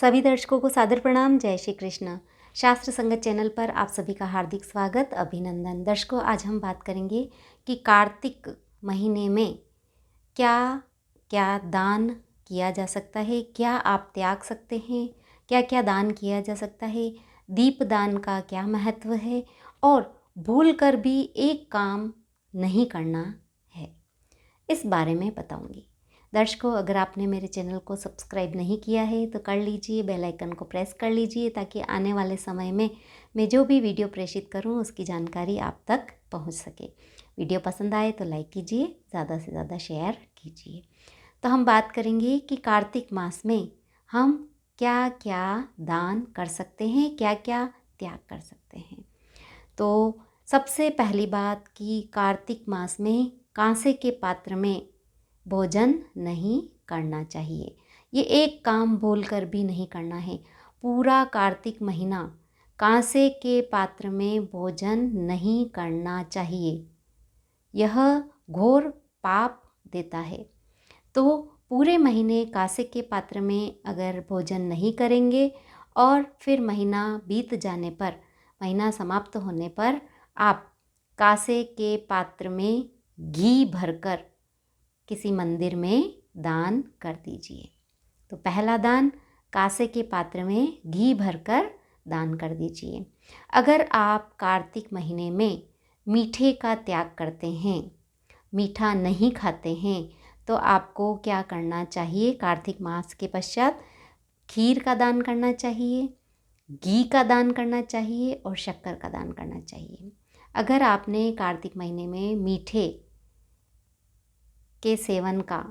सभी दर्शकों को सादर प्रणाम। जय श्री कृष्ण। शास्त्र संगत चैनल पर आप सभी का हार्दिक स्वागत, अभिनंदन। दर्शकों, आज हम बात करेंगे कि कार्तिक महीने में क्या क्या दान किया जा सकता है, क्या आप त्याग सकते हैं, क्या क्या दान किया जा सकता है, दीप दान का क्या महत्व है और भूल कर भी एक काम नहीं करना है, इस बारे में बताऊंगी। दर्शकों, अगर आपने मेरे चैनल को सब्सक्राइब नहीं किया है तो कर लीजिए, बेल आइकन को प्रेस कर लीजिए ताकि आने वाले समय में मैं जो भी वीडियो प्रेषित करूं उसकी जानकारी आप तक पहुंच सके। वीडियो पसंद आए तो लाइक कीजिए, ज़्यादा से ज़्यादा शेयर कीजिए। तो हम बात करेंगे कि कार्तिक मास में हम क्या क्या दान कर सकते हैं, क्या क्या त्याग कर सकते हैं। तो सबसे पहली बात कि कार्तिक मास में कांसे के पात्र में भोजन नहीं करना चाहिए। ये एक काम बोलकर भी नहीं करना है। पूरा कार्तिक महीना कांसे के पात्र में भोजन नहीं करना चाहिए। यह घोर पाप देता है। तो पूरे महीने कांसे के पात्र में अगर भोजन नहीं करेंगे और फिर महीना बीत जाने पर, महीना समाप्त होने पर आप कांसे के पात्र में घी भरकर किसी मंदिर में दान कर दीजिए। तो पहला दान, कांसे के पात्र में घी भरकर दान कर दीजिए। अगर आप कार्तिक महीने में मीठे का त्याग करते हैं, मीठा नहीं खाते हैं, तो आपको क्या करना चाहिए? कार्तिक मास के पश्चात खीर का दान करना चाहिए, घी का दान करना चाहिए और शक्कर का दान करना चाहिए। अगर आपने कार्तिक महीने में मीठे के सेवन का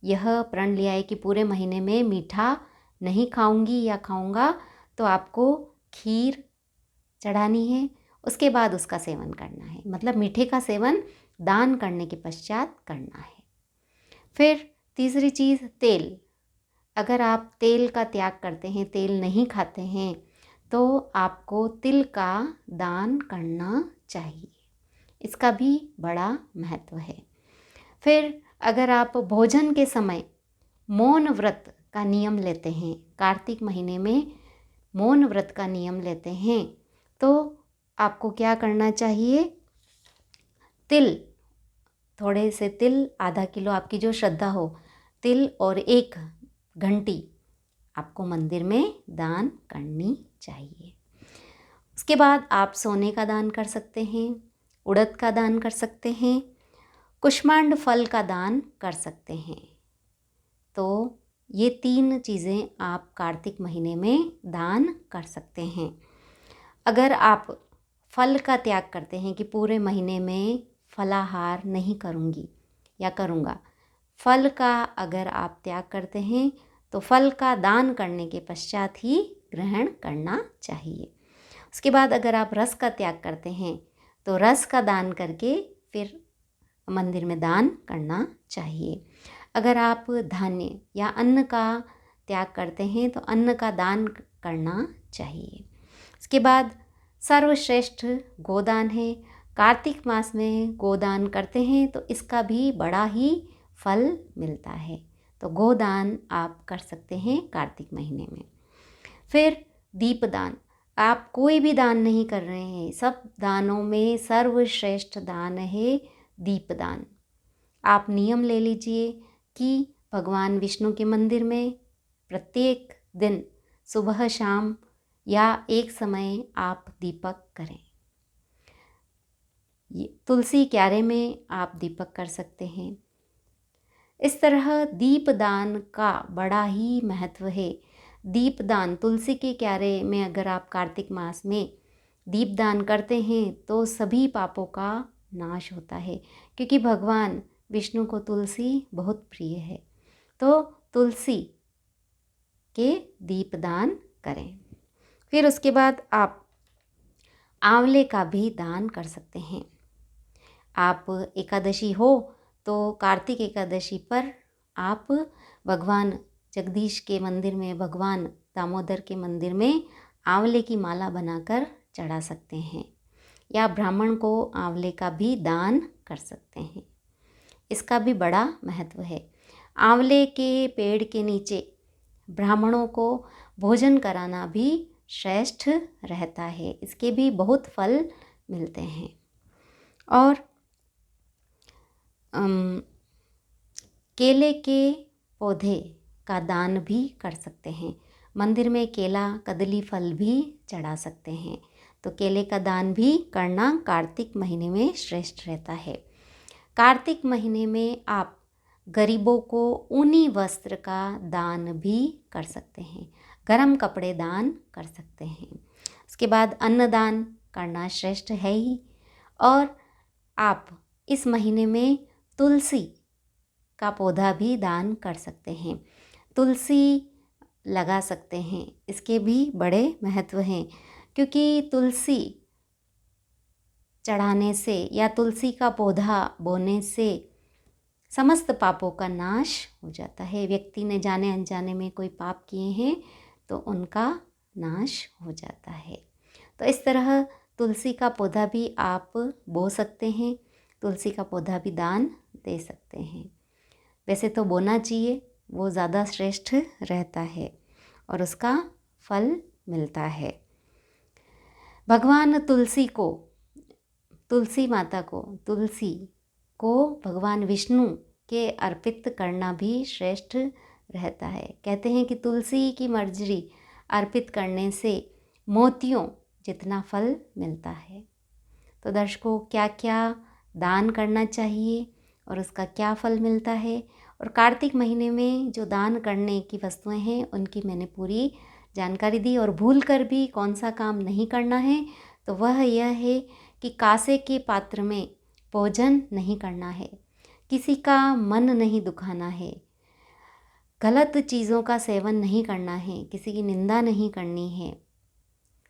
यह प्रण लिया है कि पूरे महीने में मीठा नहीं खाऊंगी या खाऊंगा, तो आपको खीर चढ़ानी है, उसके बाद उसका सेवन करना है। मतलब मीठे का सेवन दान करने के पश्चात करना है। फिर तीसरी चीज़, तेल। अगर आप तेल का त्याग करते हैं, तेल नहीं खाते हैं, तो आपको तिल का दान करना चाहिए। इसका भी बड़ा महत्व है। फिर अगर आप भोजन के समय मौन व्रत का नियम लेते हैं, कार्तिक महीने में मौन व्रत का नियम लेते हैं, तो आपको क्या करना चाहिए? तिल, थोड़े से तिल, आधा किलो आपकी जो श्रद्धा हो, तिल और एक घंटी आपको मंदिर में दान करनी चाहिए। उसके बाद आप सोने का दान कर सकते हैं, उड़द का दान कर सकते हैं, कुष्मांड फल का दान कर सकते हैं। तो ये 3 चीज़ें आप कार्तिक महीने में दान कर सकते हैं। अगर आप फल का त्याग करते हैं कि पूरे महीने में फलाहार नहीं करूँगी या करूँगा, फल का अगर आप त्याग करते हैं तो फल का दान करने के पश्चात ही ग्रहण करना चाहिए। उसके बाद अगर आप रस का त्याग करते हैं तो रस का दान करके फिर मंदिर में दान करना चाहिए। अगर आप धान्य या अन्न का त्याग करते हैं तो अन्न का दान करना चाहिए। इसके बाद सर्वश्रेष्ठ गोदान है। कार्तिक मास में गोदान करते हैं तो इसका भी बड़ा ही फल मिलता है। तो गोदान आप कर सकते हैं कार्तिक महीने में। फिर दीपदान। आप कोई भी दान नहीं कर रहे हैं, सब दानों में सर्वश्रेष्ठ दान है दीपदान। आप नियम ले लीजिए कि भगवान विष्णु के मंदिर में प्रत्येक दिन सुबह शाम या एक समय आप दीपक करें। तुलसी क्यारे में आप दीपक कर सकते हैं। इस तरह दीपदान का बड़ा ही महत्व है। दीपदान, तुलसी के क्यारे में अगर आप कार्तिक मास में दीपदान करते हैं तो सभी पापों का नाश होता है, क्योंकि भगवान विष्णु को तुलसी बहुत प्रिय है। तो तुलसी के दीपदान करें। फिर उसके बाद आप आंवले का भी दान कर सकते हैं। आप एकादशी हो तो कार्तिक एकादशी पर आप भगवान जगदीश के मंदिर में, भगवान दामोदर के मंदिर में आंवले की माला बनाकर चढ़ा सकते हैं, या ब्राह्मण को आंवले का भी दान कर सकते हैं। इसका भी बड़ा महत्व है। आंवले के पेड़ के नीचे ब्राह्मणों को भोजन कराना भी श्रेष्ठ रहता है, इसके भी बहुत फल मिलते हैं। और केले के पौधे का दान भी कर सकते हैं। मंदिर में केला कदली फल भी चढ़ा सकते हैं। तो केले का दान भी करना कार्तिक महीने में श्रेष्ठ रहता है। कार्तिक महीने में आप गरीबों को ऊनी वस्त्र का दान भी कर सकते हैं, गर्म कपड़े दान कर सकते हैं। उसके बाद अन्नदान करना श्रेष्ठ है ही। और आप इस महीने में तुलसी का पौधा भी दान कर सकते हैं, तुलसी लगा सकते हैं। इसके भी बड़े महत्व हैं, क्योंकि तुलसी चढ़ाने से या तुलसी का पौधा बोने से समस्त पापों का नाश हो जाता है। व्यक्ति ने जाने अनजाने में कोई पाप किए हैं तो उनका नाश हो जाता है। तो इस तरह तुलसी का पौधा भी आप बो सकते हैं, तुलसी का पौधा भी दान दे सकते हैं। वैसे तो बोना चाहिए, वो ज़्यादा श्रेष्ठ रहता है और उसका फल मिलता है। भगवान तुलसी को, तुलसी माता को, तुलसी को भगवान विष्णु के अर्पित करना भी श्रेष्ठ रहता है। कहते हैं कि तुलसी की मर्जरी अर्पित करने से मोतियों जितना फल मिलता है। तो दर्शकों, क्या क्या दान करना चाहिए और उसका क्या फल मिलता है, और कार्तिक महीने में जो दान करने की वस्तुएं हैं उनकी मैंने पूरी जानकारी दी। और भूल कर भी कौन सा काम नहीं करना है, तो वह यह है कि कांसे के पात्र में भोजन नहीं करना है, किसी का मन नहीं दुखाना है, गलत चीज़ों का सेवन नहीं करना है, किसी की निंदा नहीं करनी है।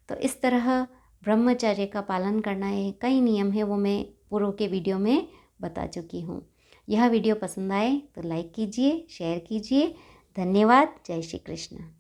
तो इस तरह ब्रह्मचर्य का पालन करना है। कई नियम है, वो मैं पूर्व के वीडियो में बता चुकी हूँ। यह वीडियो पसंद आए तो लाइक कीजिए, शेयर कीजिए। धन्यवाद। जय श्री कृष्ण।